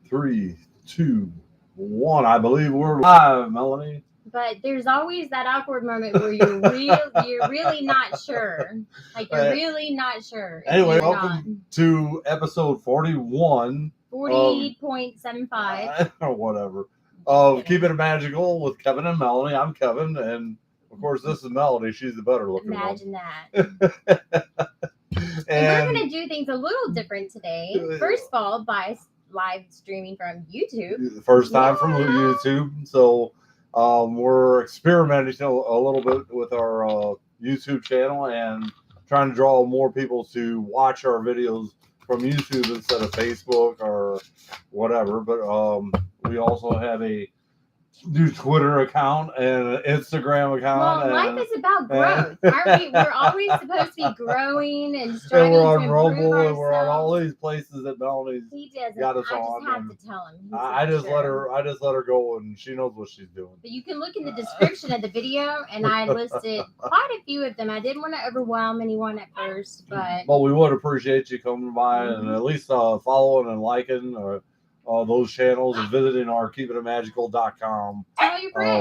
Three, two, one. I believe we're live, Melanie. But there's always that awkward moment where you're really not sure. Like you're really not sure. Anyway, welcome to episode 41. 40.75. Or whatever. Of Keeping It Magical with Kevin and Melanie. I'm Kevin, and of course this is Melanie. She's the better looking Imagine one. that. and we're going to do things a little different today. First of all, by live streaming from YouTube. The first time from YouTube. So we're experimenting a little bit with our YouTube channel and trying to draw more people to watch our videos from YouTube instead of Facebook or whatever. But we also have a new Twitter account and an Instagram account. Well, life is about growth. Aren't we? We're always supposed to be growing and striving to improve Rumble, ourselves. and we're on all these places that Melanie's got us on. I just have to tell him. I just let her go, and she knows what she's doing. But you can look in the description of the video, and I listed quite a few of them. I didn't want to overwhelm anyone at first, but we would appreciate you coming by and at least following and liking those channels and visiting our keepingitmagical.com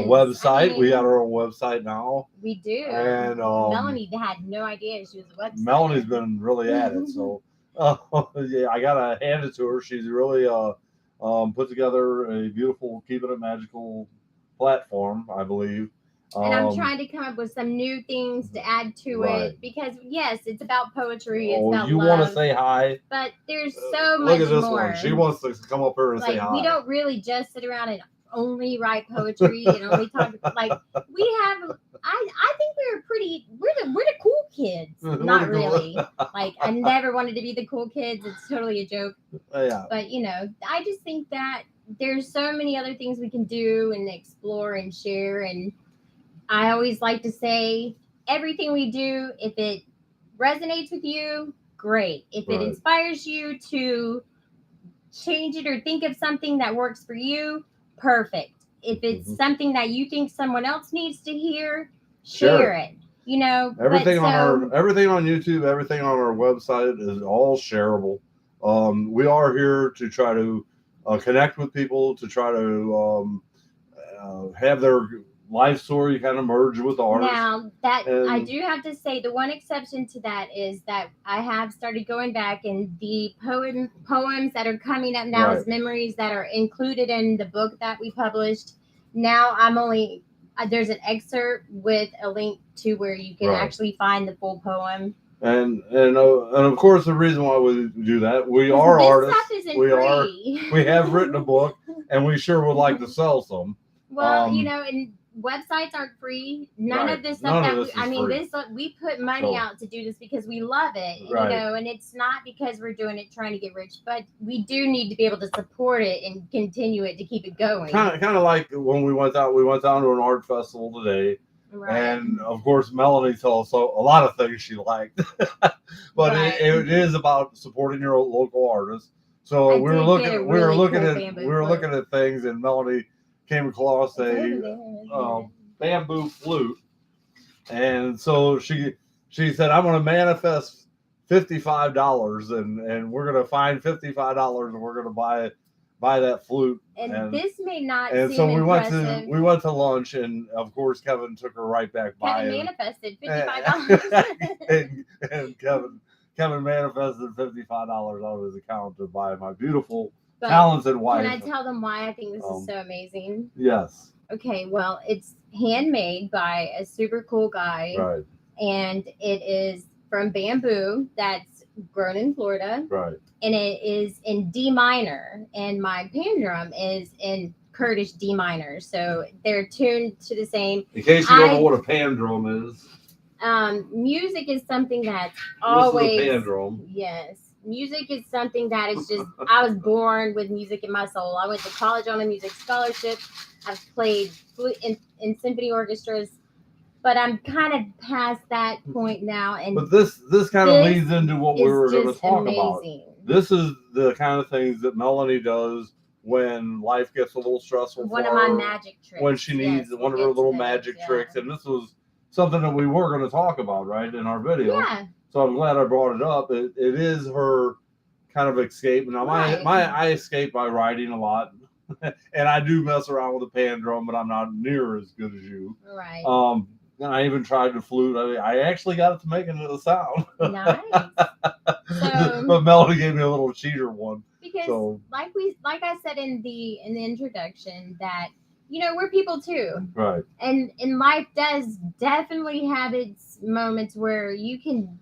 website. We got our own website now. We do. And Melanie had no idea she was a website. Melanie's been really at it. So yeah, I gotta hand it to her. She's really put together a beautiful Keeping It Magical platform, I believe. And I'm trying to come up with some new things to add to it because, yes, it's about poetry. It's about you love. Want to say hi? But there's so Look much at this more. one. She wants to come up here and say hi. We don't really just sit around and only write poetry and only talk. Like we have. I think we're the cool kids. Not really. Like I never wanted to be the cool kids. It's totally a joke. Yeah. But I just think that there's so many other things we can do and explore and share. And I always like to say everything we do, if it resonates with you, great. If it inspires you to change it or think of something that works for you, perfect. If it's something that you think someone else needs to hear, share it. Everything on YouTube, everything on our website is all shareable. We are here to try to connect with people, to try to have their life story kind of merge with ours. Now I do have to say the one exception to that is that I have started going back and the poems that are coming up now as memories that are included in the book that we published. Now there's an excerpt with a link to where you can actually find the full poem. And of course the reason why we do that, we are artists. We have written a book and we sure would like to sell some. Well, and websites aren't free. None of this stuff we put money out to do this because we love it, and it's not because we're doing it trying to get rich, but we do need to be able to support it and continue it to keep it going. Kind of like when we went down to an art festival today. And of course, Melanie told us a lot of things she liked, but it is about supporting your local artists. So we were looking at things, and Melanie came across a bamboo flute, and so she said, "I'm going to manifest $55, and we're going to find $55, and we're going to buy that flute." And this may not. And seem so impressive. we went to lunch, and of course Kevin took her right back by. Kevin manifested $55, and Kevin manifested $55 out of his account to buy my beautiful. Talented wife. Can I tell them why I think this is so amazing? Yes. Okay, well, it's handmade by a super cool guy. Right. And it is from bamboo that's grown in Florida. Right. And it is in D minor. And my pan drum is in Kurdish D minor. So they're tuned to the same. In case you don't know what a pan drum is. Music is something that's always. This is a pan drum. Yes. Music is something that is just, I was born with music in my soul. I went to college on a music scholarship. I've played flute in symphony orchestras, but I'm kind of past that point now. But this kind of leads into what we were going to talk about. This is the kind of things that Melanie does when life gets a little stressful. One of my magic tricks. When she needs one of her little magic tricks. And this was something that we were going to talk about, right, in our video. Yeah. So I'm glad I brought it up. It is her kind of escape. Now I escape by riding a lot, and I do mess around with the pan drum, but I'm not near as good as you. Right. And I even tried the flute. I actually got it to make a sound. Nice. But Melody gave me a little cheater one. Because like I said in the introduction, that we're people too. Right. And life does definitely have its moments where you can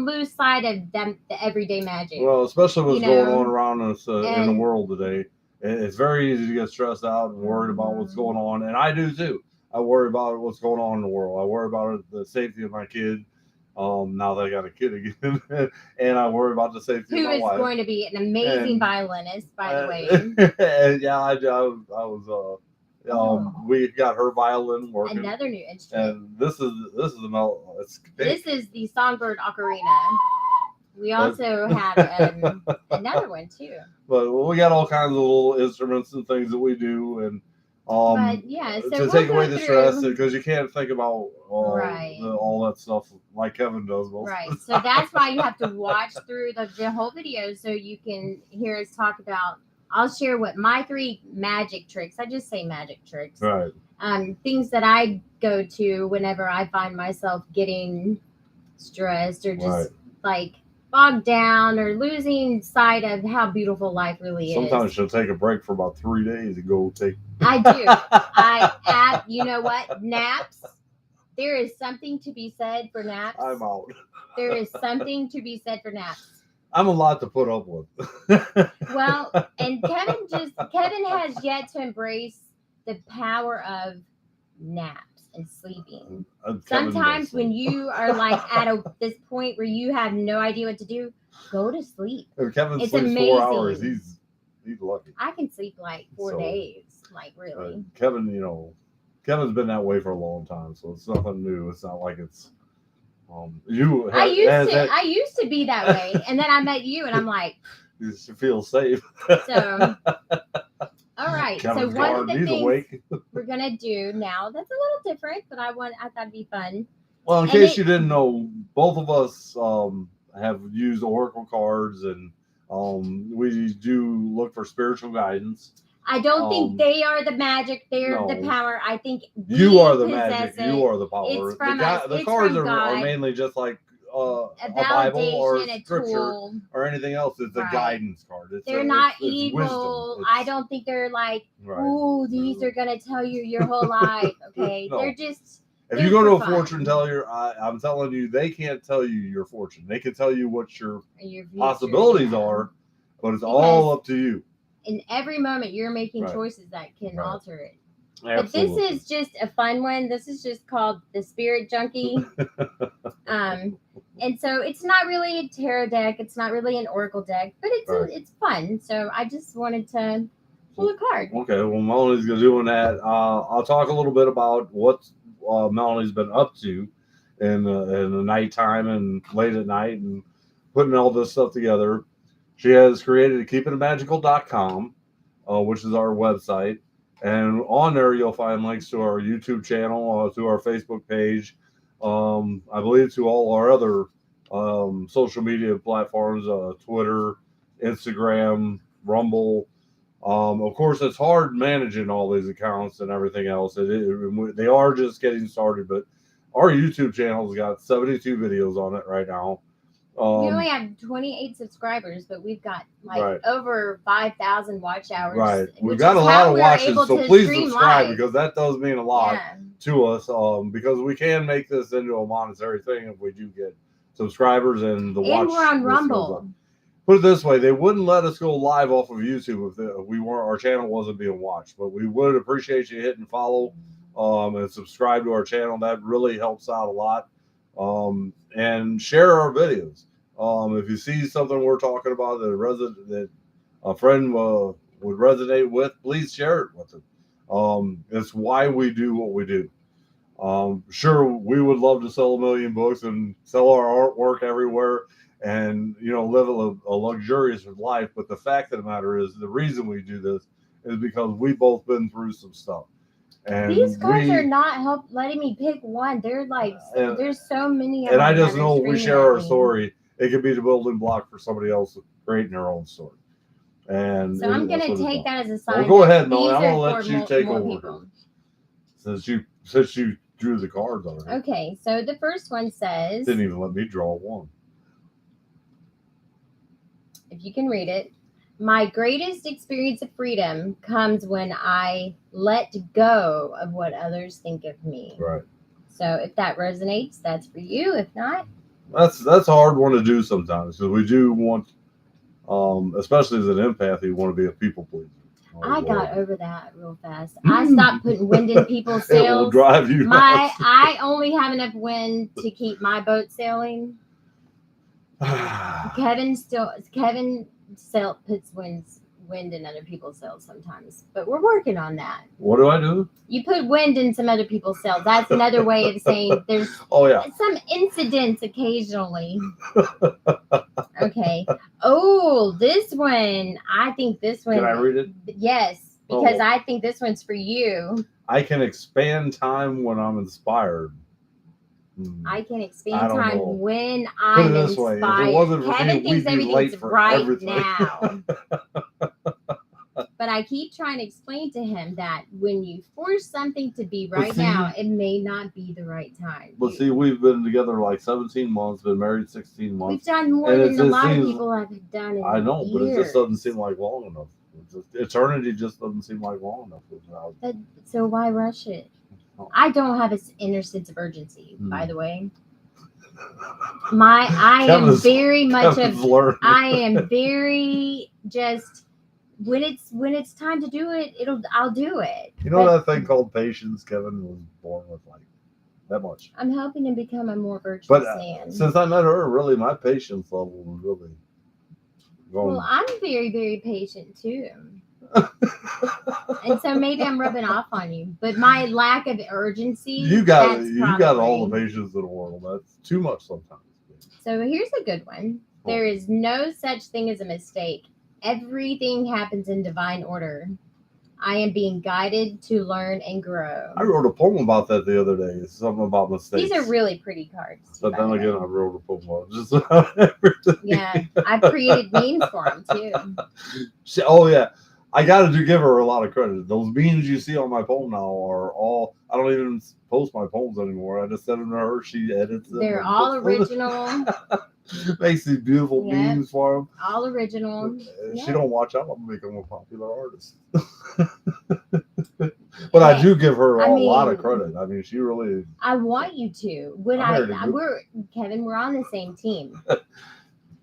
lose sight of the everyday magic. Well, especially what's going on around us in the world today. It's very easy to get stressed out and worried about what's going on, and I do too. I worry about what's going on in the world. I worry about the safety of my kid. Now that I got a kid again, and I worry about the safety of my wife. Who is going to be an amazing violinist, by the way. And yeah, I was. We got her violin working. Another new instrument. And this is the This is the Songbird Ocarina. We also have another one too. But we got all kinds of little instruments and things that we do, and but yeah, so to take away the stress, because you can't think about all that stuff like Kevin does. Right. So that's why you have to watch through the whole video so you can hear us talk about. I'll share what my 3 magic tricks. I just say magic tricks. Right. Things that I go to whenever I find myself getting stressed or just like bogged down or losing sight of how beautiful life really is. Sometimes she'll take a break for about 3 days and go take. I do. You know what? Naps. There is something to be said for naps. I'm out. There is something to be said for naps. I'm a lot to put up with. Well, and Kevin has yet to embrace the power of naps and sleeping. Sometimes when you are like at this point where you have no idea what to do, go to sleep. If Kevin sleeps amazing. 4 hours, he's lucky. I can sleep like 4 days, like really. Kevin, Kevin's been that way for a long time, so it's nothing new. It's not like it's. I used to be that way, and then I met you, and I'm like, you should feel safe. So, all right. Kevin's so one of the things we're gonna do now that's a little different, but I thought it'd be fun. Well, in case you didn't know, both of us have used oracle cards, and we do look for spiritual guidance. I don't think they are the magic. They're the power. I think you are the magic. You are the power. It's from us. The cards are mainly just like a Bible or a scripture or anything else. It's a guidance card. They're not evil. I don't think they're like, ooh, these are going to tell you your whole life. Okay. No. They're just. If you go to a fortune teller, I'm telling you, they can't tell you your fortune. They can tell you what your possibilities are, but it's all up to you. In every moment, you're making choices that can alter it. Absolutely. But this is just a fun one. This is just called the Spirit Junkie. And so it's not really a tarot deck. It's not really an oracle deck, but it's fun. So I just wanted to pull a card. Okay, well, Melony's doing that. I'll talk a little bit about what Melony's been up to in the nighttime and late at night and putting all this stuff together. She has created keepingitmagical.com, which is our website. And on there, you'll find links to our YouTube channel, to our Facebook page, I believe to all our other social media platforms, Twitter, Instagram, Rumble. Of course, it's hard managing all these accounts and everything else. They are just getting started, but our YouTube channel's got 72 videos on it right now. We only have 28 subscribers, but we've got over 5,000 watch hours. Right. We've got a lot of watches, so please subscribe because that does mean a lot to us. Because we can make this into a monetary thing if we do get subscribers and the watch. And we're on Rumble. Put it this way, they wouldn't let us go live off of YouTube if our channel wasn't being watched. But we would appreciate you hitting follow and subscribe to our channel. That really helps out a lot. And share our videos. If you see something we're talking about that a friend would resonate with, please share it with them. It's why we do what we do. Sure, we would love to sell 1 million books and sell our artwork everywhere and live a luxurious life. But the fact of the matter is, the reason we do this is because we've both been through some stuff. And these cards are not letting me pick one. They're like, there's so many. And I just know if we share our story, it could be the building block for somebody else creating their own story. And so I'm gonna take that as a sign. Well, go ahead, Melanie. These I'm are gonna let you take more over people. since you drew the cards on it. Okay, so the first one says, didn't even let me draw one. If you can read it, my greatest experience of freedom comes when I let go of what others think of me. Right. So if that resonates, that's for you. If not, that's a hard one to do sometimes because we do want, especially as an empath, you want to be a people pleaser. I got over that real fast. I stopped putting wind in people's sails. It will drive you nuts. I only have enough wind to keep my boat sailing. Kevin puts wind in other people's sails sometimes, but we're working on that. What do I do? You put wind in some other people's sails. That's another way of saying there's some incidents occasionally. Okay. Oh, this one. I think this one. Can I read it? Yes, because I think this one's for you. I can expand time when I'm inspired. I can expand time when Put I'm it this way, inspired. if it wasn't for Kevin me, thinks we'd be late everything's for right everything. now. But I keep trying to explain to him that when you force something to be right now, it may not be the right time. But see, we've been together like 17 months, been married 16 months. We've done more than a lot of people have done in I know, years. but it just doesn't seem like long enough. Eternity just doesn't seem like long enough. So why rush it? I don't have an inner sense of urgency, by the way. I am very just when it's time to do it, I'll do it. You know that thing called patience? Kevin was born with like that much. I'm helping him become a more virtuous man. Since I met her, really, my patience level was really going. Well, I'm very, very patient too. And so maybe I'm rubbing off on you, but my lack of urgency. You got all the patience in the world. That's too much sometimes. So here's a good one. There is no such thing as a mistake. Everything happens in divine order. I am being guided to learn and grow. I wrote a poem about that the other day. It's something about mistakes. These are really pretty cards. But then again, I wrote a poem about just about everything. Yeah, I created memes for them too. Oh yeah. I got to give her a lot of credit. Those memes you see on my poem now are all. I don't even post my poems anymore. I just send them to her. She edits them. They're all original. Makes these beautiful memes for them. All original. She don't watch out. I'm making a popular artist. But I do give her a lot of credit. I mean, she really. I want you to. Kevin, we're on the same team.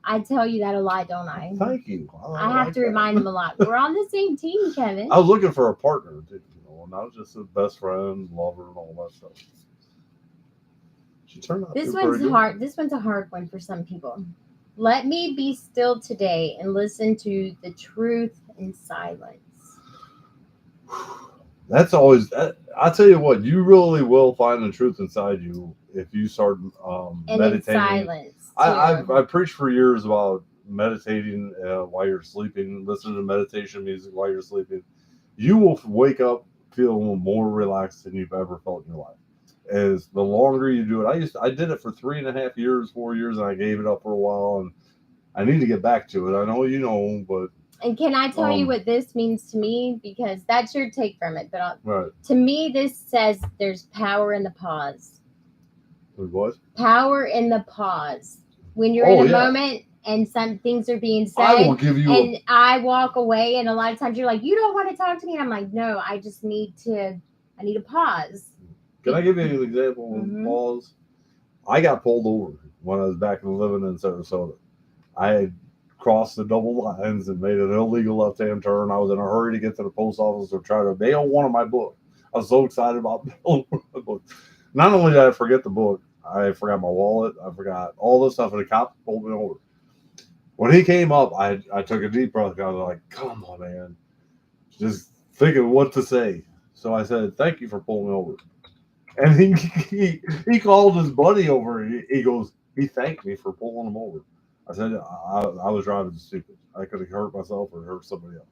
I tell you that a lot, don't I? Thank you. I have to remind him a lot. We're on the same team, Kevin. I was looking for a partner, and I was just a best friend, lover, and all that stuff. She turned out. This one's hard. This one's a hard one for some people. Let me be still today and listen to the truth in silence. That's always. I tell you what, you really will find the truth inside you if you start meditating. In silence. I preached for years about meditating while you're sleeping, listening to meditation music while you're sleeping. You will wake up feeling more relaxed than you've ever felt in your life. As the longer you do it, I did it for 3.5 years, 4 years, and I gave it up for a while, and I need to get back to it. I know you know, but. And can I tell you what this means to me? Because that's your take from it. But right. To me, this says there's power in the pause. What? Power in the pause. When you're in a moment and some things are being said, I will give you I walk away, and a lot of times you're like, you don't want to talk to me. And I'm like, no, I just need to pause. Can I give you an example of pause? I got pulled over when I was back living in Sarasota. I had crossed the double lines and made an illegal left-hand turn. I was in a hurry to get to the post office to try to mail one of my books. I was so excited about mailing one of my books. Not only did I forget the book, I forgot my wallet. I forgot all this stuff, and the cop pulled me over. When he came up, I took a deep breath. I was like, come on, man. Just thinking what to say. So I said, thank you for pulling me over. And he called his buddy over. He goes, he thanked me for pulling him over. I said, I was driving stupid. I could have hurt myself or hurt somebody else.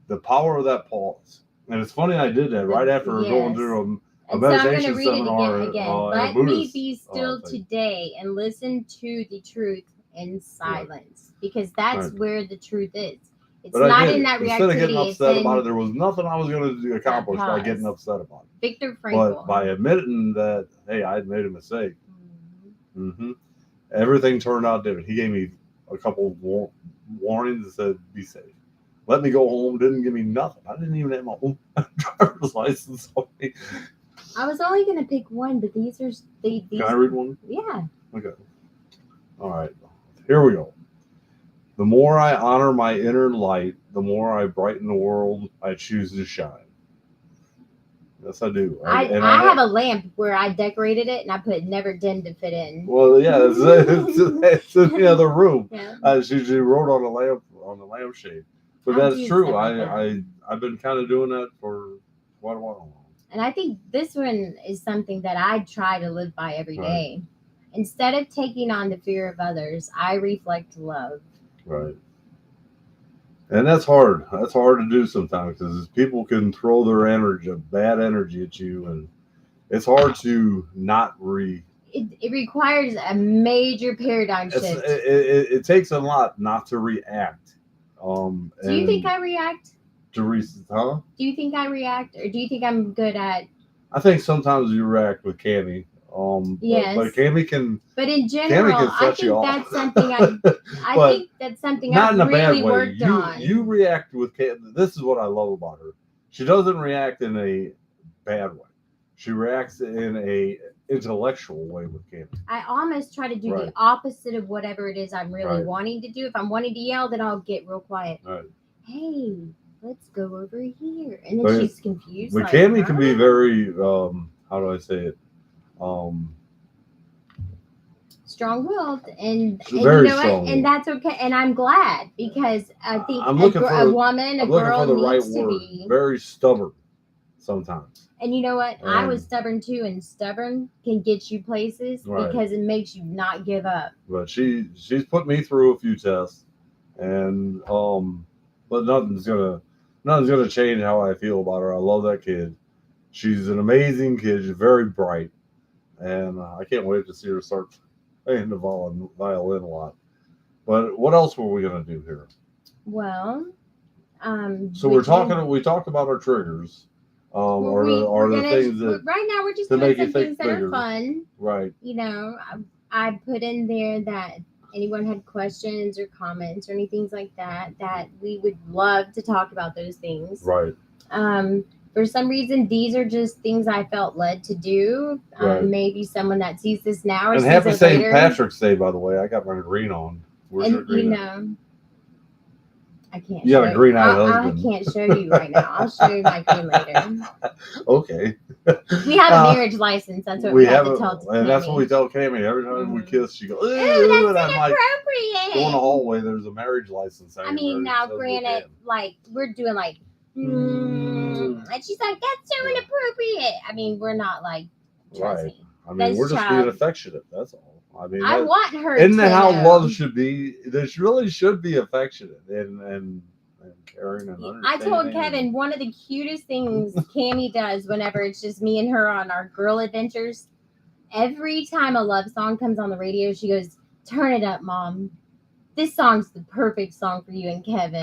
The power of that pause. And it's funny I did that right after going through a meditation seminar. Again. Let me be still today and listen to the truth in silence, because that's where the truth is. It's but not in that reactivity. Instead of getting upset about it, there was nothing I was going to accomplish by getting upset about it. Viktor Frankl. But by admitting that, hey, I had made a mistake, everything turned out different. He gave me a couple of warnings and said, be safe. Let me go home. Didn't give me nothing. I didn't even have my own driver's license on me. I was only going to pick one, but these are... These, Can I read one? Yeah. Okay. All right. Here we go. The more I honor my inner light, the more I brighten the world I choose to shine. Yes, I do. I have a lamp where I decorated it and I put never dim to fit in. Well, yeah, it's in the other room. Yeah. She wrote on the lampshade. But that's true. I've been kind of doing that for quite a while now. And I think this one is something that I try to live by every day. Instead of taking on the fear of others, I reflect love. Right. And that's hard. That's hard to do sometimes because people can throw their energy, bad energy at you, and it's hard to not It requires a major paradigm shift. It takes a lot not to react. Do you think I react? Do you think I react, or do you think I'm good at? I think sometimes you react with Cammy. Yes. But Cammy can. But in general, I think that's something I think that's something I've really worked on. You react with Cammy. This is what I love about her. She doesn't react in a bad way. She reacts in a intellectual way with Cammy. I almost try to do the opposite of whatever it is I'm really wanting to do. If I'm wanting to yell, then I'll get real quiet. Hey, let's go over here. And then she's confused. But Cammy can be very, how do I say it? Strong-willed, and you know what? And that's okay. And I'm glad, because I think a woman, a girl needs to be very stubborn sometimes. And you know what? I was stubborn too, and stubborn can get you places because it makes you not give up. But she's put me through a few tests, and but nothing's gonna change how I feel about her. I love that kid. She's an amazing kid. She's very bright, and I can't wait to see her start playing the violin a lot. But what else were we gonna do here? Well, so we talked about our triggers. The things that right now we're just doing some things that are fun. Right. You know, I put in there that anyone had questions or comments or anything like that we would love to talk about those things. Right. For some reason, these are just things I felt led to do. Maybe someone that sees this now or and sees happy it St. later. Patrick's Day, by the way. I got my green on. Where's your green? I can't. You got a green-eyed husband. I can't show you right now. I'll show you my green later. Okay. We have a marriage license. That's what we have to tell Cammy. And that's what we tell Cammy. Every time we kiss, she goes, "Ooh, that's inappropriate." Go in the hallway. There's a marriage license. I mean, now granted, like we're doing like, and she's like, "That's so inappropriate." I mean, we're not like, trust me. I mean, we're just being affectionate. That's all. I mean, I want her. Isn't that how love should be? This really should be affectionate and caring and understanding. I told Kevin one of the cutest things Cammy does whenever it's just me and her on our girl adventures. Every time a love song comes on the radio, she goes, "Turn it up, Mom. This song's the perfect song for you and Kevin."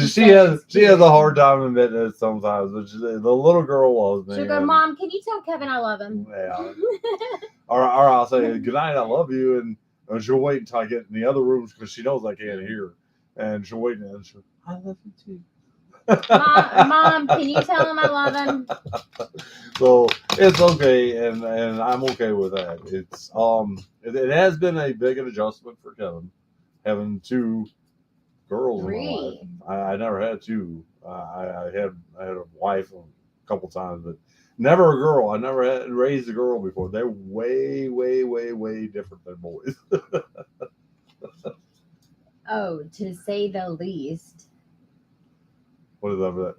she has a hard time admitting it sometimes, but the little girl loves me. She'll go, "Mom, can you tell Kevin I love him?" Yeah. or I'll say, "Good night, I love you," and she'll wait until I get in the other rooms because she knows I can't hear, and she'll wait and she'll, "I love you too." Mom, can you tell him I love him? So it's okay, and I'm okay with that. It's it has been a big adjustment for Kevin having two girls in my life. I never had two. I had a wife a couple times, but never a girl. I never had raised a girl before. They're way, way, way, way different than boys. Oh, to say the least. What is that?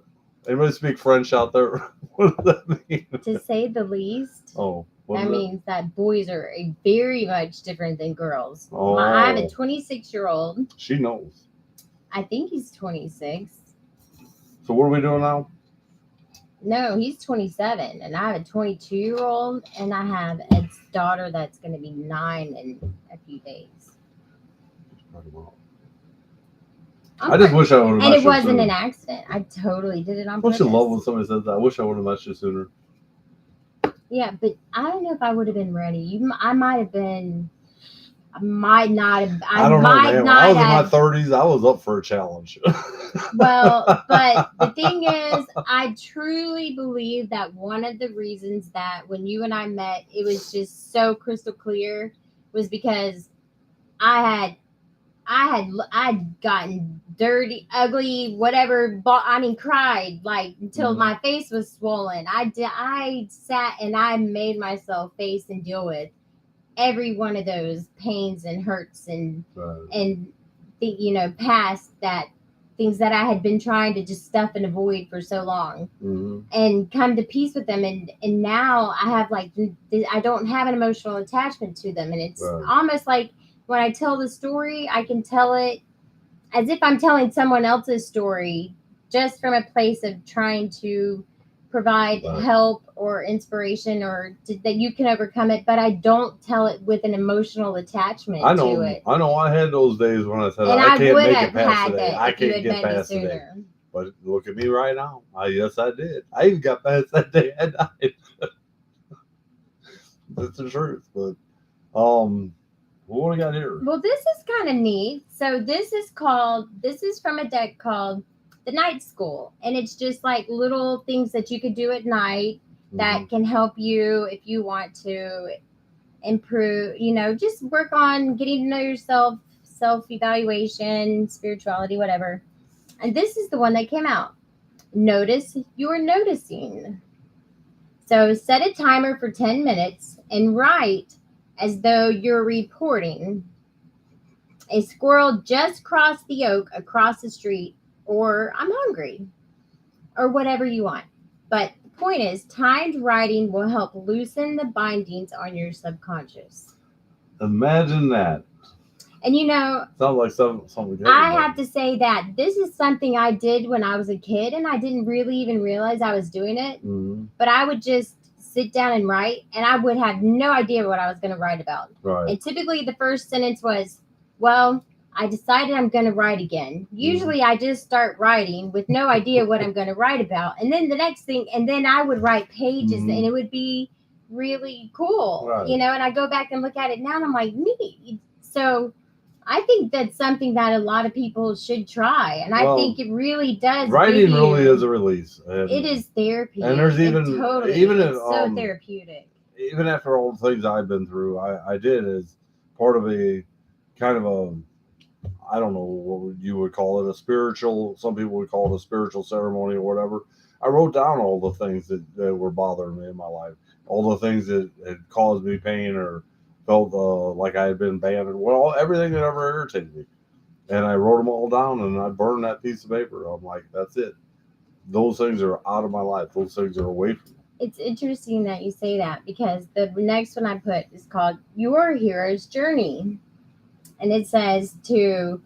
Anybody speak French out there? What does that mean? To say the least. Oh. That means that boys are very much different than girls. Oh. I have a 26-year-old. She knows. I think he's 26. So what are we doing now? No, he's 27, and I have a 22-year-old, and I have a daughter that's going to be 9 in a few days. I just wish I would have met And you it wasn't sooner. an accident. I totally did it on Don't purpose. you love when somebody says that? I wish I would have met you sooner. Yeah, but I don't know if I would have been ready. I might have been. I might not have. I don't know, man. When I was in my 30s, I was up for a challenge. Well, but the thing is, I truly believe that one of the reasons that when you and I met, it was just so crystal clear was because I I'd gotten dirty, ugly, whatever. Cried like until my face was swollen. I sat and I made myself face and deal with every one of those pains and hurts and past that things that I had been trying to just stuff and avoid for so long, and come to peace with them. And now I have I don't have an emotional attachment to them, and it's almost like when I tell the story, I can tell it as if I'm telling someone else's story, just from a place of trying to provide help or inspiration or that you can overcome it, but I don't tell it with an emotional attachment to it. I know I had those days when I said, I can't make it past today. I can't get past today. But look at me right now. Yes, I did. I even got past that day I died. That's the truth. But what do we got here? Well, this is kind of neat. So this is from a deck called The Night School. And it's just like little things that you could do at night that can help you if you want to improve, just work on getting to know yourself, self-evaluation, spirituality, whatever. And this is the one that came out. Notice you're noticing. So set a timer for 10 minutes and write as though you're reporting. A squirrel just crossed the oak across the street, or I'm hungry, or whatever you want. But the point is, timed writing will help loosen the bindings on your subconscious. Imagine that. And sounds like something good. I have to say that this is something I did when I was a kid, and I didn't really even realize I was doing it. But I would just sit down and write, and I would have no idea what I was going to write about. Right. And typically the first sentence was, well, I decided I'm going to write again. Usually I just start writing with no idea what I'm going to write about. And then the next thing, and then I would write pages and it would be really cool, and I go back and look at it now and I'm like, neat. So I think that's something that a lot of people should try. And I think it really does. Writing really is a release. It is therapy. And there's even so therapeutic. Even after all the things I've been through, I did as part of a kind of a, I don't know what you would call it, a spiritual, some people would call it a spiritual ceremony or whatever. I wrote down all the things that were bothering me in my life, all the things that had caused me pain or felt like I had been abandoned. Well, everything that ever irritated me. And I wrote them all down and I burned that piece of paper. I'm like, that's it. Those things are out of my life. Those things are away from me. It's interesting that you say that because the next one I put is called Your Hero's Journey. And it says to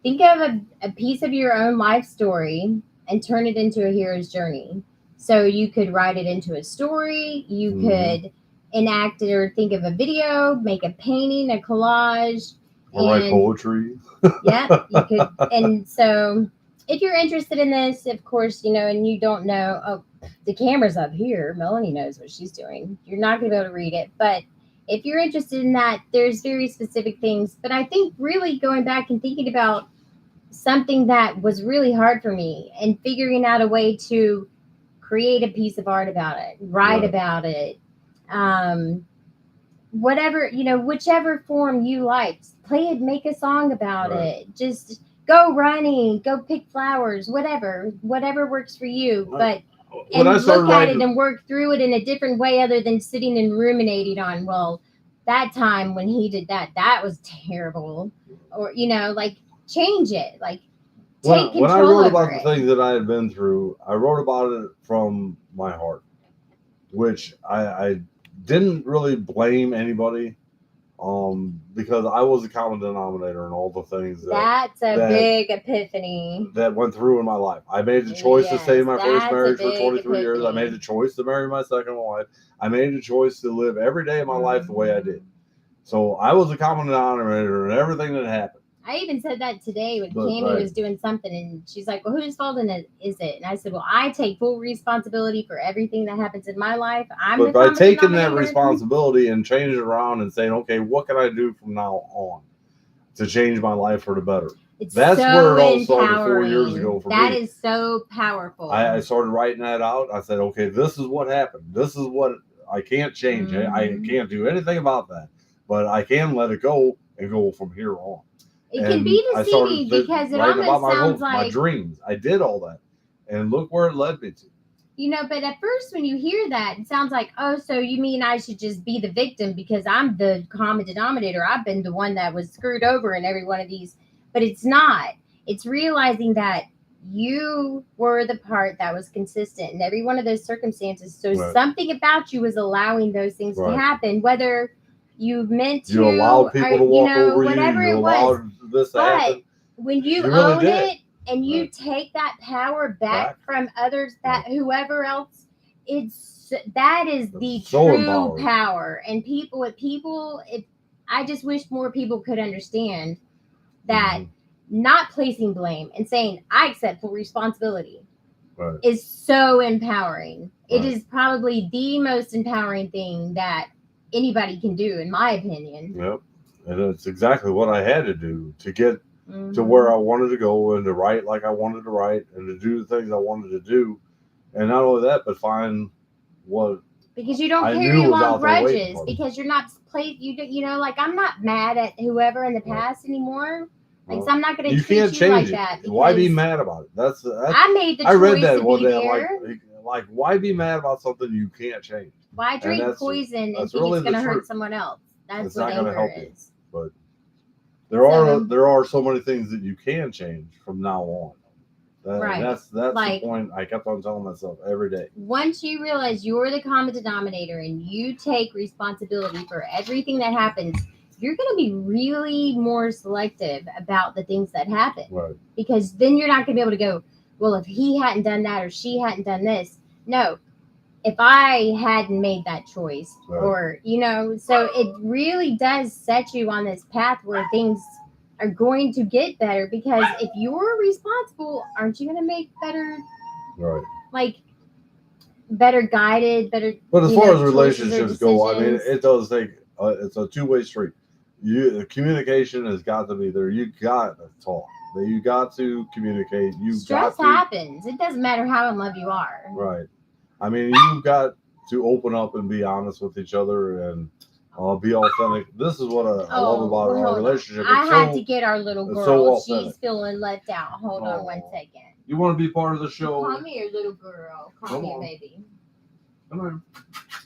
think of a piece of your own life story and turn it into a hero's journey. So you could write it into a story. You could enact it or think of a video, make a painting, a collage. Or write poetry. Yeah, you could. And so if you're interested in this, of course, and you don't know, the camera's up here. Melony knows what she's doing. You're not going to be able to read it. But if you're interested in that, there's very specific things. But I think really going back and thinking about something that was really hard for me and figuring out a way to create a piece of art about it, write about it, whatever, whichever form you liked, play it, make a song about it, just go running, go pick flowers, whatever works for you. But and look at it and work through it in a different way other than sitting and ruminating on, well, that time when he did that was terrible. Or, change it. Take control. When I wrote about the things that I had been through, I wrote about it from my heart, which I didn't really blame anybody. because I was a common denominator in all the things That's a big epiphany that went through in my life. I made the choice to stay in my first marriage for 23 epiphany. years. I made the choice to marry my second wife. I made the choice to live every day of my life the way I did. So I was a common denominator in everything that happened. I even said that today when Cammie was doing something, and she's like, well, whose fault is it? And I said, well, I take full responsibility for everything that happens in my life. But by taking that responsibility and changing it around and saying, okay, what can I do from now on to change my life for the better? That's where it all started 4 years ago for me. That is so powerful. I started writing that out. I said, okay, this is what happened. This is what I can't change. I can't do anything about that, but I can let it go and go from here on. It can be deceiving because it almost sounds like my dreams. I did all that, and look where it led me to. You know, but at first when you hear that, it sounds like, oh, so you mean I should just be the victim because I'm the common denominator. I've been the one that was screwed over in every one of these. But it's not. It's realizing that you were the part that was consistent in every one of those circumstances. So something about you was allowing those things to happen, whether you meant to, you allowed people to walk over whatever you. It was. This but when you own it and you take that power back from others, that whoever else, that is the true power. And I just wish more people could understand that not placing blame and saying I accept full responsibility is so empowering. It is probably the most empowering thing that anybody can do, in my opinion. Yep. And it's exactly what I had to do to get to where I wanted to go and to write like I wanted to write and to do the things I wanted to do. And not only that, but find what because you don't carry long grudges because you're not you know, like I'm not mad at whoever in the past anymore. Like, so I'm not going to treat you like that. Why be mad about it? That's I made the choice. I read that to one be day. there. I'm like, why be mad about something you can't change? Why drink poison and think it's going to hurt someone else? That's what anger is. But there are so many things that you can change from now on. That's like, the point I kept on telling myself every day. Once you realize you're the common denominator and you take responsibility for everything that happens, you're going to be really more selective about the things that happen. Right. Because then you're not going to be able to go, well, if he hadn't done that or she hadn't done this. No. If I hadn't made that choice or, you know, so it really does set you on this path where things are going to get better because if you're responsible, aren't you going to make better, like better guided, better. But as far as relationships go, I mean, it does take, it's a two-way street. The communication has got to be there. You got to talk. You got to communicate. Stress happens. It doesn't matter how in love you are. Right. I mean, you've got to open up and be honest with each other and be authentic. This is what I love about our relationship. I had to get our little girl. She's feeling left out. Hold on 1 second. You want to be part of the show? Come here, little girl. Come here, baby. Come on.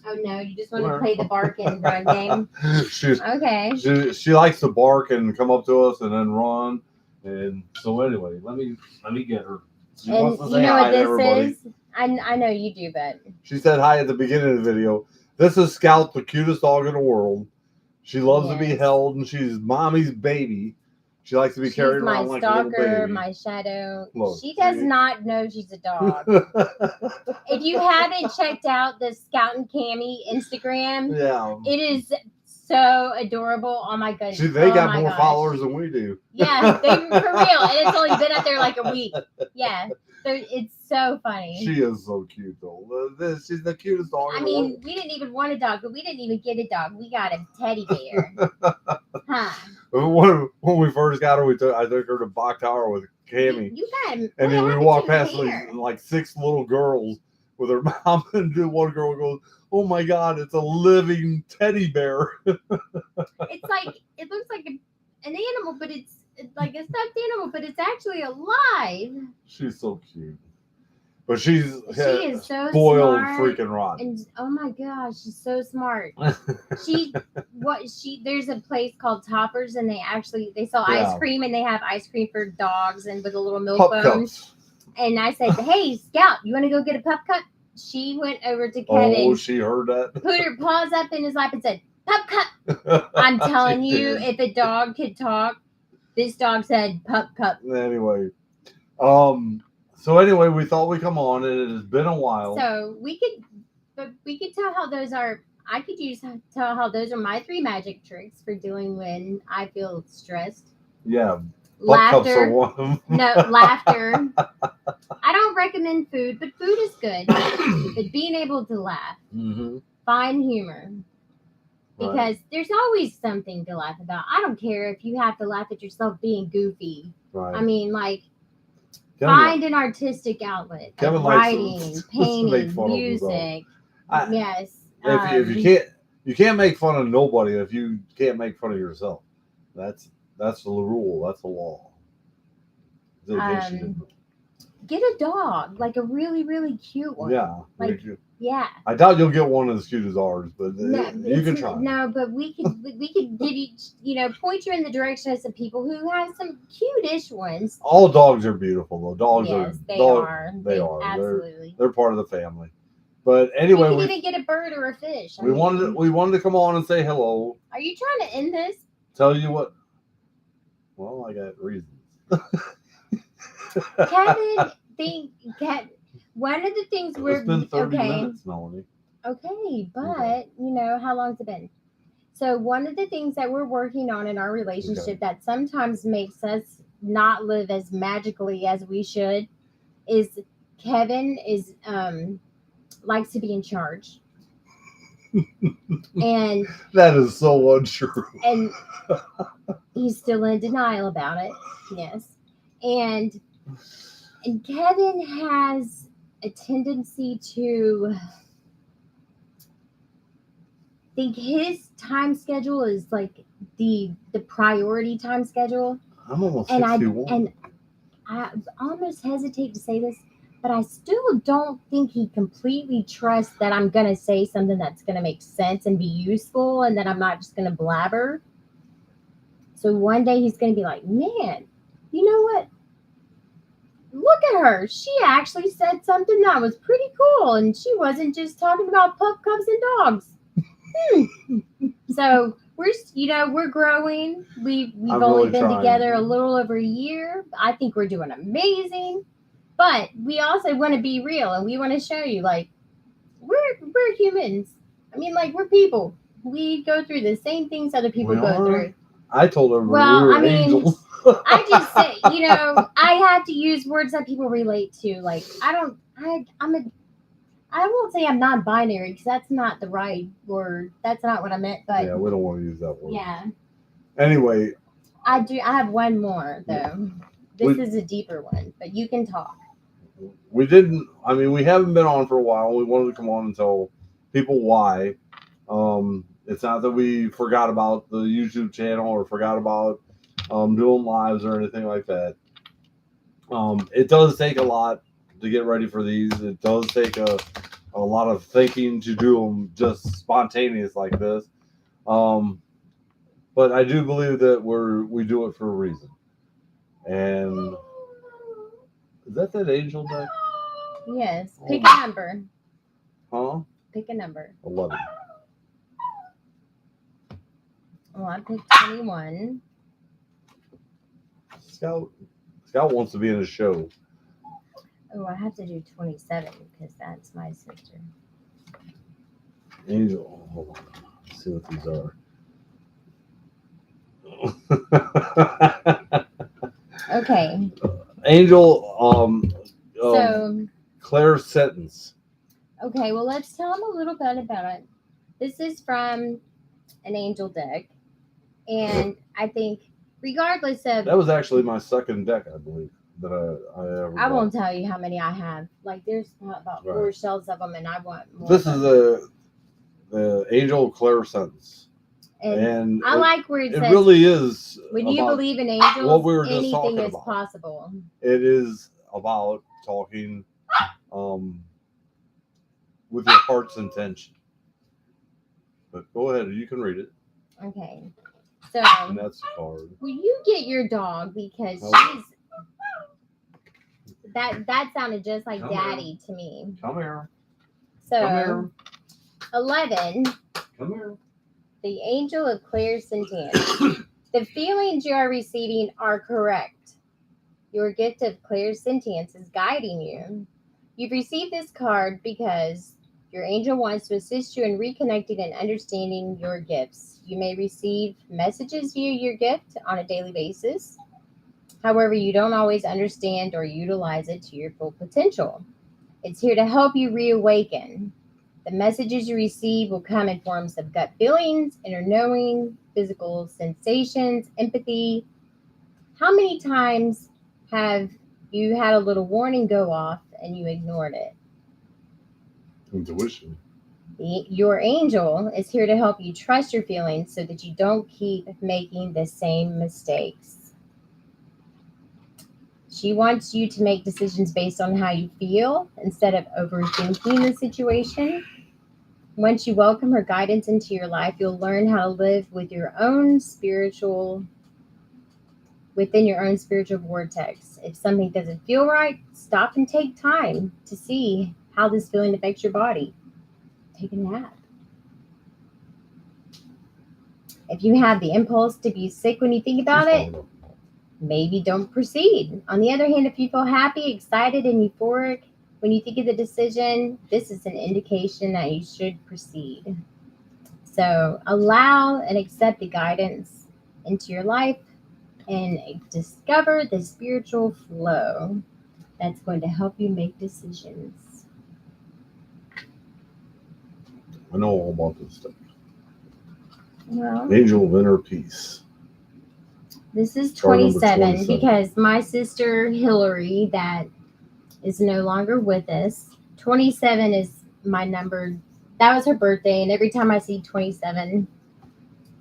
Oh no, you just want to play the bark and run game? Okay. She likes to bark and come up to us and then run. And so anyway, let me get her. She wants to say hi to everybody. Is? I know you do, but she said hi at the beginning of the video. This is Scout, the cutest dog in the world. She loves to be held, and she's mommy's baby. She likes to be carried around like a little baby. My stalker, my shadow. Look, she does not know she's a dog. If you haven't checked out the Scout and Cammie Instagram, it is so adorable. Oh my goodness. They got more followers than we do. Yeah, for real. And it's only been up there like a week. Yeah. It's so funny. She is so cute, though. She's the cutest dog. I mean, we didn't even want a dog, but we didn't even get a dog. We got a teddy bear. When we first got her, I took her to Bach Tower with Cammie. You got him. And then we walked past like 6 little girls with her mom, and one girl goes, "Oh my God, it's a living teddy bear." It's like it looks like an animal, but it's like a stuffed animal, but it's actually alive. She's so cute. But she is so spoiled smart, freaking rotten. And oh my gosh, she's so smart. There's a place called Toppers, and they sell ice cream, and they have ice cream for dogs and with a little milk bone. And I said, "Hey, Scout, you want to go get a pup cup?" She went over to Kevin. Oh, she heard that. Put her paws up in his lap and said, pup cup. I'm telling She you, did. if a dog could talk, this dog said pup cup. Anyway, so anyway, we thought we'd come on, and it has been a while. So we could tell how those are. I could tell how those are my 3 magic tricks for dealing when I feel stressed. Yeah, butt cups are Laughter. one of them. No, laughter. I don't recommend food, but food is good. But being able to laugh, find humor, because there's always something to laugh about. I don't care if you have to laugh at yourself being goofy. Right. I mean, like, Kevin, find an artistic outlet. Kevin Like likes writing, to painting, make fun music. of Yes. If you can't make fun of nobody if you can't make fun of yourself. That's the rule. That's the law. Get a dog, like a really, really cute one. Yeah. Like, yeah. I doubt you'll get one as cute as ours, but No, you can try. No, but we could give you, point you in the direction of some people who have some cute-ish ones. All dogs are beautiful, though. Dogs are. They are. They are. Absolutely. They're part of the family. But anyway, we could even get a bird or a fish. We wanted to come on and say hello. Are you trying to end this? Tell you what. Well, I got reasons. Kevin, one of the things it's been 30 minutes, Melanie. Okay, but how long's it been? So one of the things that we're working on in our relationship that sometimes makes us not live as magically as we should is Kevin is likes to be in charge. And that is so untrue. And he's still in denial about it. Yes. And Kevin has a tendency to think his time schedule is like the priority time schedule. I'm almost 61. And I almost hesitate to say this, but I still don't think he completely trusts that I'm going to say something that's going to make sense and be useful and that I'm not just going to blabber. So one day he's going to be like, man, you know what? Look at her. She actually said something that was pretty cool, and she wasn't just talking about pup cups and dogs. So we're growing. We've only been together a little over a year. I think we're doing amazing. But we also want to be real, and we want to show you, like, we're humans. I mean, like, we're people. We go through the same things other people go through. I told her we were angels. I just say, I have to use words that people relate to. Like, I won't say I'm non-binary because that's not the right word. That's not what I meant. But yeah, we don't want to use that word. Yeah. Anyway. I have one more, though. This is a deeper one, but you can talk. We haven't been on for a while. We wanted to come on and tell people why. It's not that we forgot about the YouTube channel or forgot about doing lives or anything like that. It does take a lot to get ready for these. It does take a lot of thinking to do them just spontaneous like this. But I do believe that we do it for a reason. And is that angel deck? Yes. Pick a number. Huh? Pick a number. 11. Well, I picked 21. Scout wants to be in a show. Oh, I have to do 27 because that's my sister. Angel. Hold on. Let's see what these are. Okay. Angel, so Claire's sentence. Okay, well, let's tell them a little bit about it. This is from an angel deck, and I think regardless of... That was actually my second deck, I believe, that I ever I won't tell you how many I have. Like, there's about 4 shelves of them, and I want more. This is the Angel Claire sentence. And I like where it says, really is. When you believe in angels, what we were just anything is about. possible. It is about talking with your heart's intention. But go ahead, you can read it. Okay. So, and that's the card. Will you get your dog because that sounded just like Daddy to me. Come here. So, Come here. 11. Come here. the angel of clairsentience. The feelings you are receiving are correct. Your gift of clairsentience is guiding you. You've received this card because your angel wants to assist you in reconnecting and understanding your gifts. You may receive messages via your gift on a daily basis. However, you don't always understand or utilize it to your full potential. It's here to help you reawaken. The messages you receive will come in forms of gut feelings, inner knowing, physical sensations, empathy. How many times have you had a little warning go off and you ignored it? Intuition. Your angel is here to help you trust your feelings so that you don't keep making the same mistakes. She wants you to make decisions based on how you feel instead of overthinking the situation. Once you welcome her guidance into your life, you'll learn how to live with within your own spiritual vortex. If something doesn't feel right, stop and take time to see how this feeling affects your body. Take a nap. If you have the impulse to be sick when you think about it, maybe don't proceed. On the other hand, if you feel happy, excited, and euphoric when you think of the decision, this is an indication that you should proceed. So allow and accept the guidance into your life and discover the spiritual flow that's going to help you make decisions. I know all about this stuff. Well, Angel of Inner Peace. This is Card number 27 because my sister Hillary, that is no longer with us, 27 is my number. That was her birthday, and every time I see 27,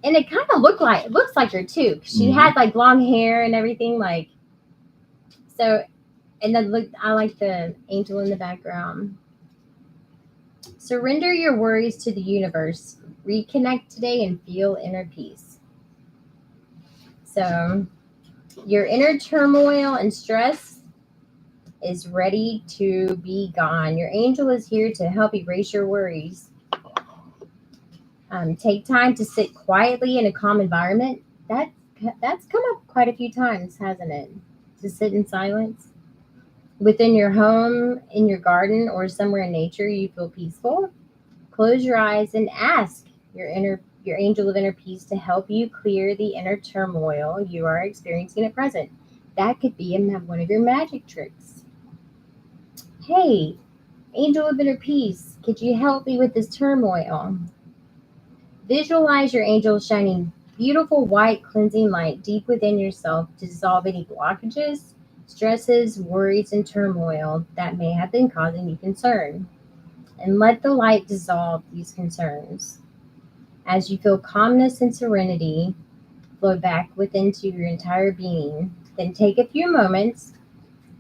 and it kind of looks like her too. She had like long hair and everything, like so. And then look, I like the angel in the background. Surrender your worries to the universe. Reconnect today and feel inner peace. So, your inner turmoil and stress is ready to be gone. Your angel is here to help erase your worries. Take time to sit quietly in a calm environment. That's come up quite a few times, hasn't it? To sit in silence. Within your home, in your garden, or somewhere in nature, you feel peaceful. Close your eyes and ask your angel of inner peace to help you clear the inner turmoil you are experiencing at present. That could be one of your magic tricks. Hey, angel of inner peace, could you help me with this turmoil? Visualize your angel shining beautiful white cleansing light deep within yourself to dissolve any blockages, stresses, worries, and turmoil that may have been causing you concern. And let the light dissolve these concerns. As you feel calmness and serenity flow back within to your entire being, then take a few moments,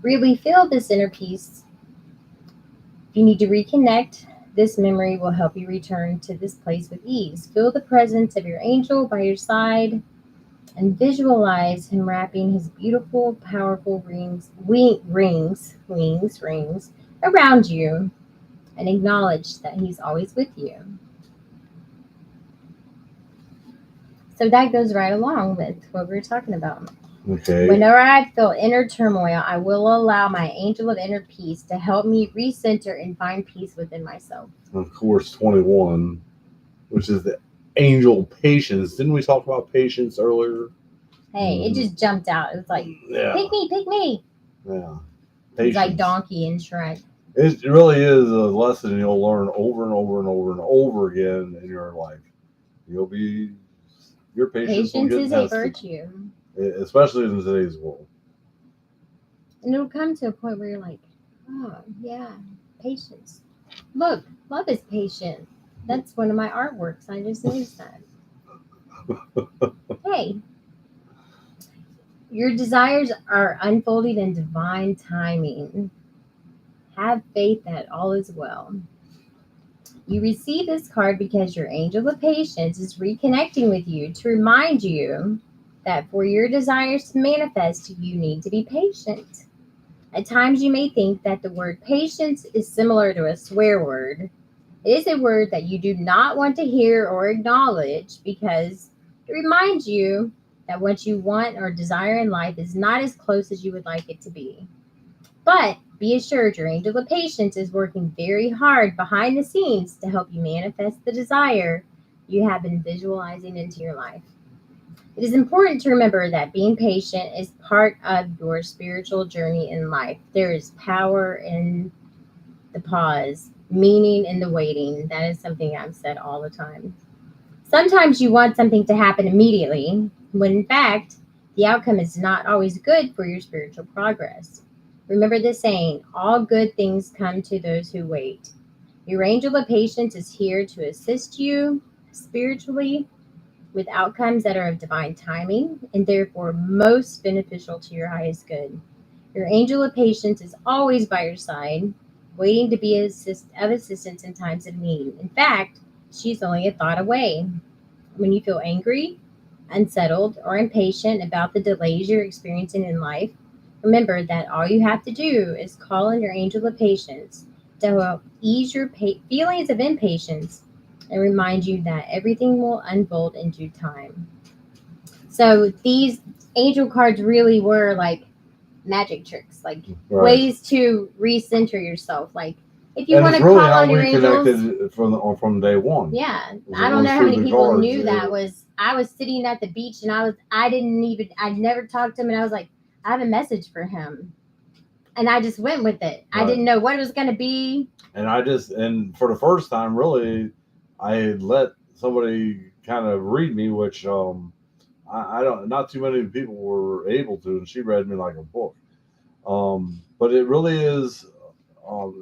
really feel this inner peace. If you need to reconnect, this memory will help you return to this place with ease. Feel the presence of your angel by your side and visualize him wrapping his beautiful, powerful wings around you, and acknowledge that he's always with you. So that goes right along with what we were talking about. Okay. Whenever I feel inner turmoil, I will allow my angel of inner peace to help me recenter and find peace within myself. Of course, 21, which is the angel of patience. Didn't we talk about patience earlier? Hey, it just jumped out. It was like, pick me. Yeah. It's like Donkey and Shrek. It really is a lesson you'll learn over and over and over and over again in your life. Your patience will get is a tested, virtue. especially in today's world. And it'll come to a point where you're like, oh, yeah, patience. Look, love is patient. That's one of my artworks. I just noticed that. Hey, your desires are unfolding in divine timing. Have faith that all is well. You receive this card because your angel of patience is reconnecting with you to remind you that for your desires to manifest, you need to be patient. At times, you may think that the word patience is similar to a swear word. It is a word that you do not want to hear or acknowledge because it reminds you that what you want or desire in life is not as close as you would like it to be. But be assured your angel of patience is working very hard behind the scenes to help you manifest the desire you have been visualizing into your life. It is important to remember that being patient is part of your spiritual journey in life. There is power in the pause, meaning in the waiting. That is something I've said all the time. Sometimes you want something to happen immediately, when in fact, the outcome is not always good for your spiritual progress. Remember the saying, all good things come to those who wait. Your angel of patience is here to assist you spiritually with outcomes that are of divine timing and therefore most beneficial to your highest good. Your angel of patience is always by your side, waiting to be of assistance in times of need. In fact, she's only a thought away. When you feel angry, unsettled, or impatient about the delays you're experiencing in life, remember that all you have to do is call on your angel of patience to help ease your feelings of impatience and remind you that everything will unfold in due time. So these angel cards really were like magic tricks, like ways to recenter yourself. Like if you want to really call how on your we angels, connected from day one. yeah, I don't know how many people knew that was. I was sitting at the beach and I never talked to him and I was like, I have a message for him, and I just went with it. I didn't know what it was going to be, and for the first time, really, I let somebody kind of read me, which I don't, not too many people were able to, and she read me like a book. But it really is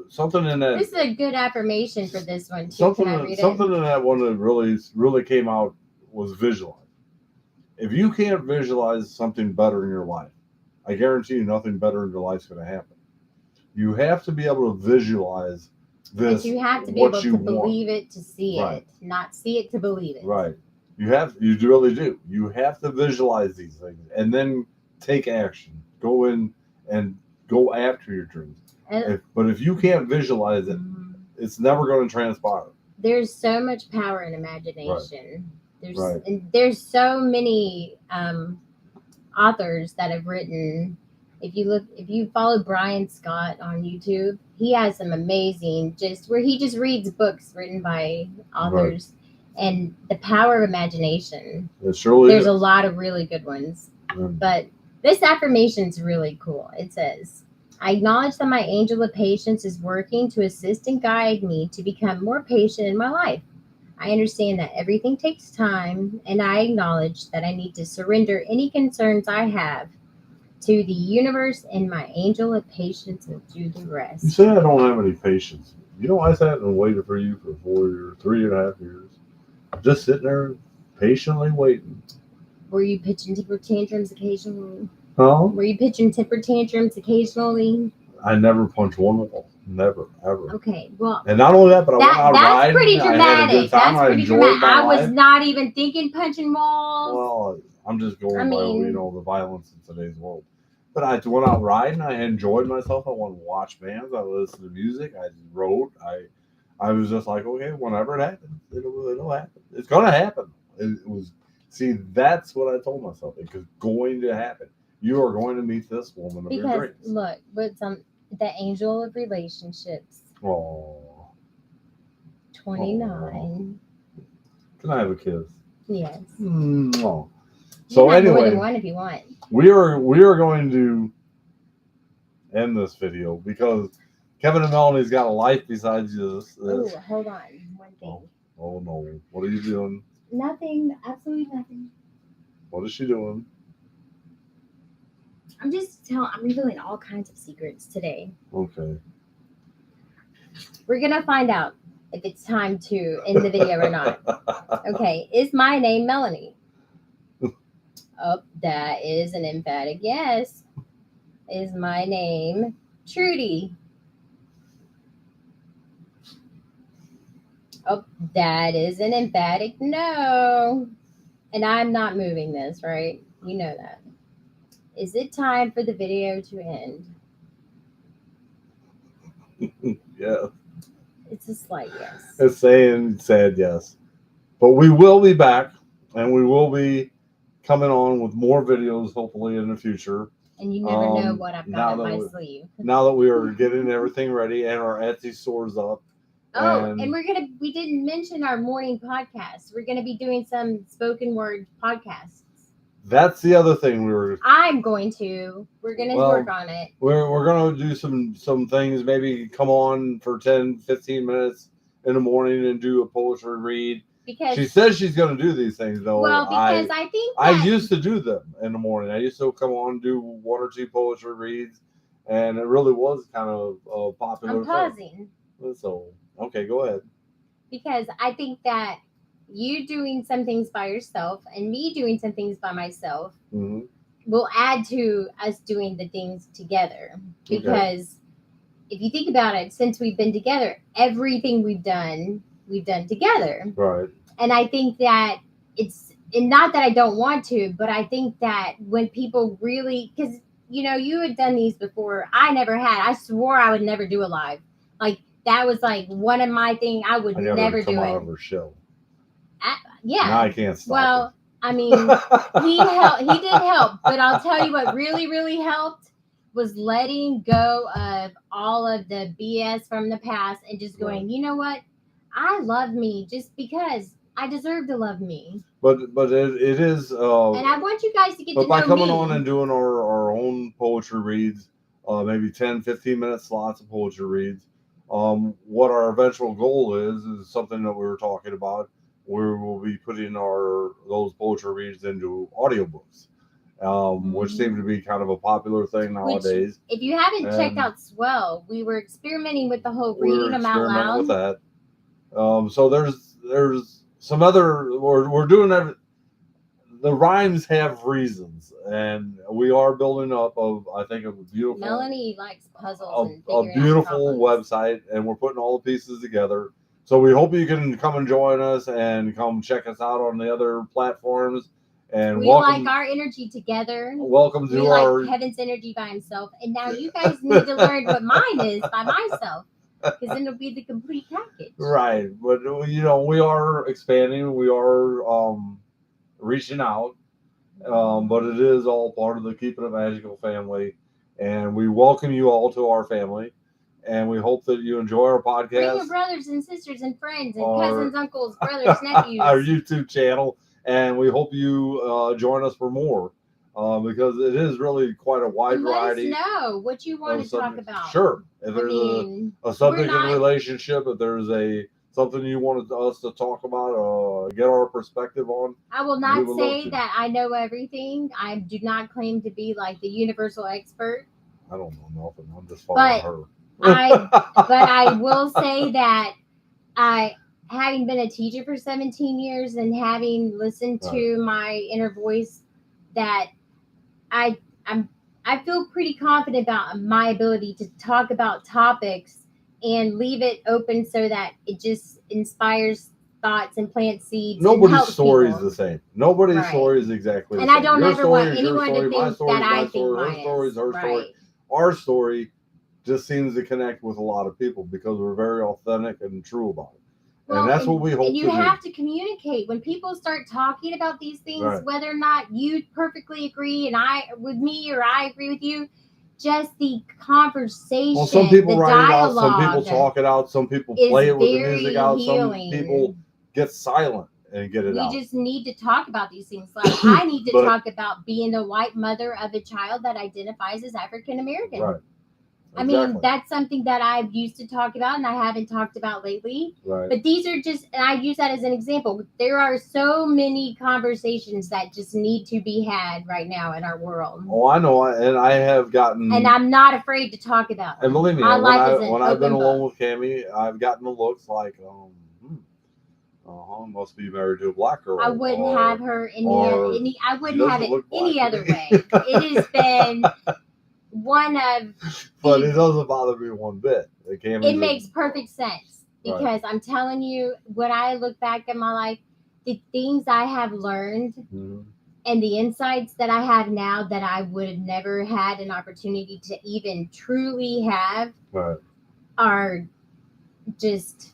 something in that. This is a good affirmation for this one too. Something in that one that really came out was visualize. If you can't visualize something better in your life, I guarantee you nothing better in your life is going to happen. You have to be able to visualize this. But you have to be able to believe it to see it, not see it to believe it. Right. You really do. You have to visualize these things and then take action. Go in and go after your dreams. But if you can't visualize it, it's never going to transpire. There's so much power in imagination. There's so many authors that have written. If you follow Brian Scott on YouTube, he has some amazing where he just reads books written by authors. And the power of imagination. There's a lot of really good ones. But this affirmation is really cool. It says, I acknowledge that my angel of patience is working to assist and guide me to become more patient in my life. I understand that everything takes time, and I acknowledge that I need to surrender any concerns I have to the universe and my angel of patience and do the rest. You say I don't have any patience. You know, I sat and waited for you for 4 years, 3.5 years. Just sitting there patiently waiting. Were you pitching temper tantrums occasionally? Huh? Were you pitching temper tantrums occasionally? I never punched one wall. Never, ever. Okay, well. And not only that, but I went out riding. That's pretty dramatic. That's pretty dramatic. I was life. not even thinking punching walls. Well, I'm just going by the violence in today's world. But I went out riding. I enjoyed myself. I wanted to watch bands. I listened to music. I wrote. I was just like, okay, whenever it happens, it'll happen. It's gonna happen. It was. See, that's what I told myself. It's going to happen. You are going to meet this woman of your dreams. Because look, with the angel of relationships. Oh. 29. Can I have a kiss? Yes. Oh. So anyway, more than one if you want. We are going to end this video because Kevin and Melony's got a life besides this. Oh, hold on. One thing. Oh no. What are you doing? Nothing. Absolutely nothing. What is she doing? I'm revealing all kinds of secrets today. Okay. We're going to find out if it's time to end the video or not. Okay. Is my name Melony? Oh, that is an emphatic yes. Is my name Trudy? Oh, that is an emphatic no. And I'm not moving this, right? You know that. Is it time for the video to end? Yeah. It's a slight yes. It's saying sad yes. But we will be back, and we will be coming on with more videos hopefully in the future. And you never know what I've got up my sleeve. Now that we are getting everything ready and our Etsy store's up. Oh, and we didn't mention our morning podcast. We're gonna be doing some spoken word podcasts. That's the other thing we're gonna work on it. We're gonna do some things, maybe come on for 10-15 minutes in the morning and do a poetry read. Because she says she's gonna do these things though. Well, because I think I used to do them in the morning. I used to come on and do 1 or 2 poetry reads, and it really was kind of a popular I'm pausing. So okay, go ahead. Because I think that you doing some things by yourself and me doing some things by myself will add to us doing the things together. Because if you think about it, since we've been together, everything we've done together. Right. And I think that and not that I don't want to, but I think that when people really, because, you had done these before. I never had. I swore I would never do a live. Like, that was like one of my things. I would never do it. Out of her show. Yeah. Now I can't stop. Well, I mean, he did help, but I'll tell you what really, really helped was letting go of all of the BS from the past and just going, you know what? I love me just because I deserve to love me. But it is. And I want you guys to get to know me. But by coming on and doing our own poetry reads, maybe 10-15 minute slots of poetry reads, what our eventual goal is something that we were talking about. We will be putting those poetry reads into audiobooks, which seems to be kind of a popular thing nowadays. If you haven't checked out Swell, we were experimenting with the whole reading them out loud. With that. So there's some other we're doing that. The rhymes have reasons, and we are building up I think a beautiful. Melony likes puzzles and a beautiful website, and we're putting all the pieces together. So we hope you can come and join us and come check us out on the other platforms. And we like our energy together. Welcome to like Kevin's energy by himself, and now you guys need to learn what mine is by myself. Because then it'll be the complete package. Right. But, we are expanding. We are reaching out. But it is all part of the Keeping It Magical family. And we welcome you all to our family. And we hope that you enjoy our podcast. Bring your brothers and sisters and friends and cousins, uncles, brothers, nephews. Our YouTube channel. And we hope you join us for more. Because it is really quite a wide variety. Let us know what you want to talk about. Sure. If there's a subject in a relationship, if there's something you wanted us to talk about, get our perspective on. I will not say that I know everything. I do not claim to be like the universal expert. I don't know nothing. I'm just following her. But I will say that having been a teacher for 17 years and having listened to my inner voice, that I feel pretty confident about my ability to talk about topics and leave it open so that it just inspires thoughts and plants seeds. Nobody's story is the same. Nobody's story is exactly the same. And I don't ever want anyone to think that I think mine is. Her story is her story. Our story just seems to connect with a lot of people because we're very authentic and true about it. And that's what we hope to do. And you have to communicate. When people start talking about these things, whether or not you perfectly agree with me or I agree with you, just the conversation, well, some people write it out, some people talk it out, some people play it with the music out, some people get silent and get it out. We just need to talk about these things. Like I need to talk about being a white mother of a child that identifies as African American. Right. Exactly. I mean, that's something that I've used to talk about and I haven't talked about lately. Right. But these are just, and I use that as an example. There are so many conversations that just need to be had right now in our world. Oh, I know. And I have gotten. And I'm not afraid to talk about them. And believe me, when I've been alone with Cammie, I've gotten the looks like, must be married to a black girl. I wouldn't have her I wouldn't have it any other way. It has been one of but it doesn't bother me one bit. It makes perfect sense because I'm telling you, when I look back at my life, the things I have learned and the insights that I have now that I would have never had an opportunity to even truly have are just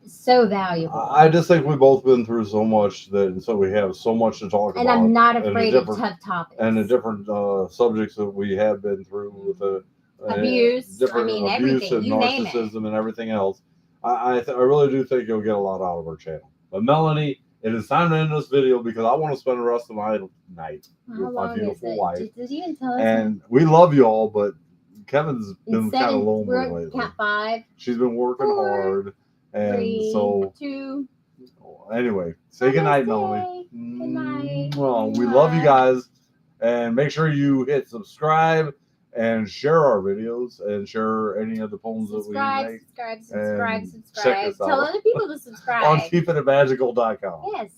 so valuable. I just think we've both been through so much so we have so much to talk and about. I'm not afraid of tough topics. And the different subjects that we have been through with the abuse, different abuse everything, and you name it. narcissism and everything else. I really do think you'll get a lot out of our channel. But Melanie, it is time to end this video because I want to spend the rest of my night with my beautiful wife. Did you even tell us? And we love you all, but Kevin's been kind of lonely we're lately. Cat 5. She's been working 4, hard, and 3, so 2. Anyway, say goodnight, Melanie. Good night. Well, we love you guys, and make sure you hit subscribe and share our videos and share any of the poems that we make. Subscribe. Check us Tell out other people to subscribe. on keepingitmagical.com. Yes.